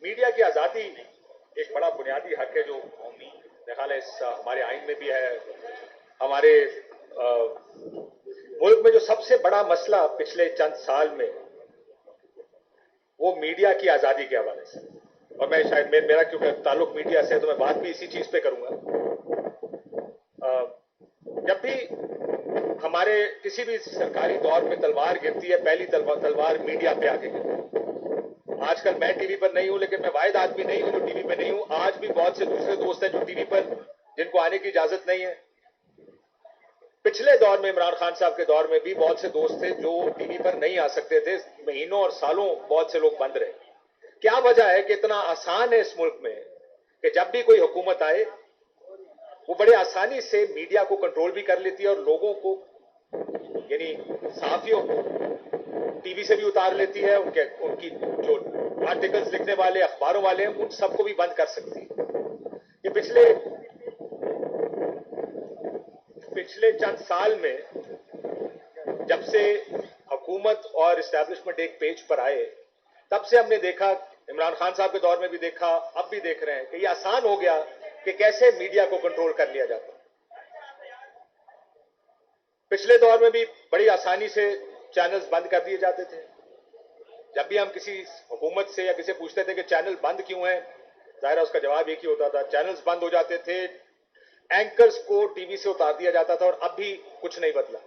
Media की आज़ादी एक बड़ा बुनियादी हक है जो मेरे ख्याल है इस हमारे आइन में भी है। हमारे मुल्क में जो सबसे बड़ा मसला पिछले चंद साल में वो मीडिया की आज़ादी के हवाले से, और मैं शायद मेरा क्योंकि ताल्लुक मीडिया से है तो मैं बात भी इसी चीज़ पे करूंगा। जब भी हमारे किसी भी सरकारी दौर में तलवार गिरती है, पहली तलवार मीडिया पे आके गिरती है। आजकल मैं टीवी पर नहीं हूं, लेकिन मैं वाहिद आदमी नहीं हूं जो टीवी पे नहीं हूं। आज भी बहुत से दूसरे दोस्त हैं जो टीवी पर, जिनको आने की इजाजत नहीं है। पिछले दौर में, इमरान खान साहब के दौर में भी बहुत से दोस्त थे जो टीवी पर नहीं आ सकते थे। महीनों और सालों बहुत से लोग बंद रहे। क्या वजह है कि इतना आसान है इस मुल्क में कि जब भी कोई हुकूमत आए वो बड़े आसानी से मीडिया को कंट्रोल भी कर लेती है और लोगों को, यानी सहाफियों को टीवी से भी उतार लेती है, उनकी जो आर्टिकल्स लिखने वाले अखबारों वाले हैं उन सबको भी बंद कर सकती है। ये पिछले चंद साल में जब से हुकूमत और इस्टेब्लिशमेंट एक पेज पर आए, तब से हमने देखा, इमरान खान साहब के दौर में भी देखा, अब भी देख रहे हैं कि ये आसान हो गया कि कैसे मीडिया को कंट्रोल कर लिया जाता। पिछले दौर में भी बड़ी आसानी से चैनल्स बंद कर दिए जाते थे। जब भी हम किसी हुकूमत से या किसी पूछते थे कि चैनल बंद क्यों है, जाहिर है उसका जवाब एक ही होता था, चैनल्स बंद हो जाते थे, एंकर्स को टीवी से उतार दिया जाता था, और अब भी कुछ नहीं बदला।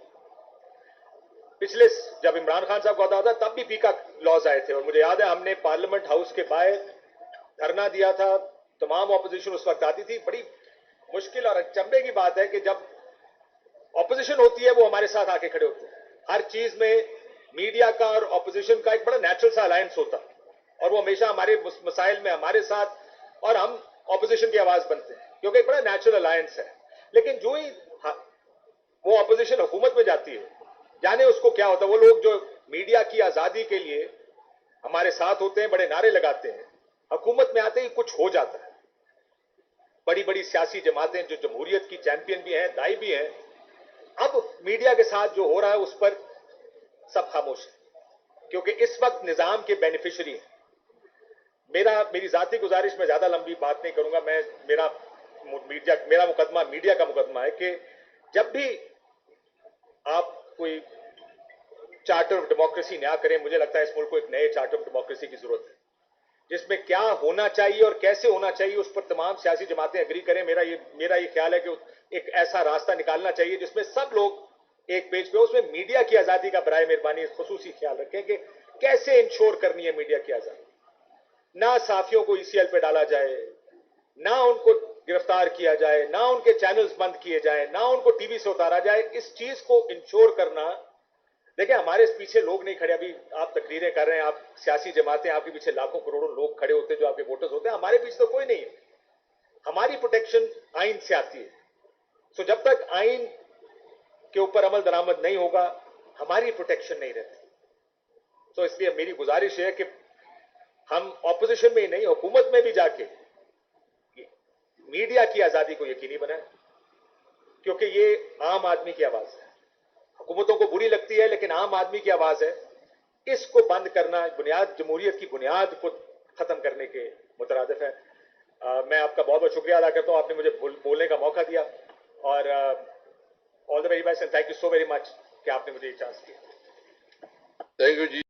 पिछले जब इमरान खान साहब का होता था तब भी पीका लॉज आए थे, और मुझे याद है हमने पार्लियामेंट हाउस के बाहर धरना दिया था। तमाम ऑपोजिशन उस वक्त आती थी। बड़ी मुश्किल और अचंभे की बात है कि जब ऑपोजिशन होती है वो हमारे साथ आके खड़े होते हैं। हर चीज में मीडिया का और ऑपोजिशन का एक बड़ा नेचुरल सा अलायंस होता है, और वो हमेशा हमारे मसाइल में हमारे साथ, और हम ऑपोजिशन की आवाज बनते हैं क्योंकि एक बड़ा नेचुरल अलायंस है। लेकिन जो ही वो ऑपोजिशन हुकूमत में जाती है, जाने उसको क्या होता है। वो लोग जो मीडिया की आजादी के लिए हमारे साथ होते हैं, बड़े नारे लगाते हैं, हुकूमत में आते ही कुछ हो जाता है। बड़ी बड़ी सियासी जमातें जो जमहूरियत की चैंपियन भी हैं, दाई भी हैं, अब मीडिया के साथ जो हो रहा है उस पर सब खामोश है, क्योंकि इस वक्त निजाम के बेनिफिशियरी हैं। मेरी जाती गुजारिश में ज्यादा लंबी बात नहीं करूंगा। मेरा मुकदमा मीडिया का मुकदमा है कि जब भी आप कोई चार्टर ऑफ डेमोक्रेसी नया करें, मुझे लगता है इस मुल्क को एक नए चार्टर ऑफ डेमोक्रेसी की जरूरत है, जिसमें क्या होना चाहिए और कैसे होना चाहिए उस पर तमाम सियासी जमातें एग्री करें। मेरा ये ख्याल है कि एक ऐसा रास्ता निकालना चाहिए जिसमें सब लोग एक पेज पे, उसमें मीडिया की आजादी का बराए मेहरबानी खुसूसी ख्याल रखें कि कैसे इंश्योर करनी है मीडिया की आजादी। ना साफियों को ईसीएल पे डाला जाए, ना उनको गिरफ्तार किया जाए, ना उनके चैनल्स बंद किए जाए, ना उनको टीवी से उतारा जाए। इस चीज को इंश्योर करना, देखिए हमारे पीछे लोग नहीं खड़े। अभी आप तकरीरें कर रहे हैं, आप सियासी जमातें, आपके पीछे लाखों करोड़ों लोग खड़े होते हैं जो आपके वोटर्स होते हैं। हमारे पीछे तो कोई नहीं है। हमारी प्रोटेक्शन आइन से आती है। सो जब तक आइन के ऊपर अमल दरामद नहीं होगा, हमारी प्रोटेक्शन नहीं रहती। तो इसलिए मेरी गुजारिश है कि हम ऑपोजिशन में ही नहीं, हुकूमत में भी जाके मीडिया की आजादी को यकीनी बनाएं, क्योंकि ये आम आदमी की आवाज है। हुकूमतों को बुरी लगती है, लेकिन आम आदमी की आवाज है। इसको बंद करना बुनियाद, जमहूरियत की बुनियाद को खत्म करने के मुतरादिफ है। मैं आपका बहुत बहुत शुक्रिया अदा करता हूं, आपने मुझे बोलने का मौका दिया, और all the very best and thank you so very much कि आपने मुझे ये चांस दिया। Thank you ji.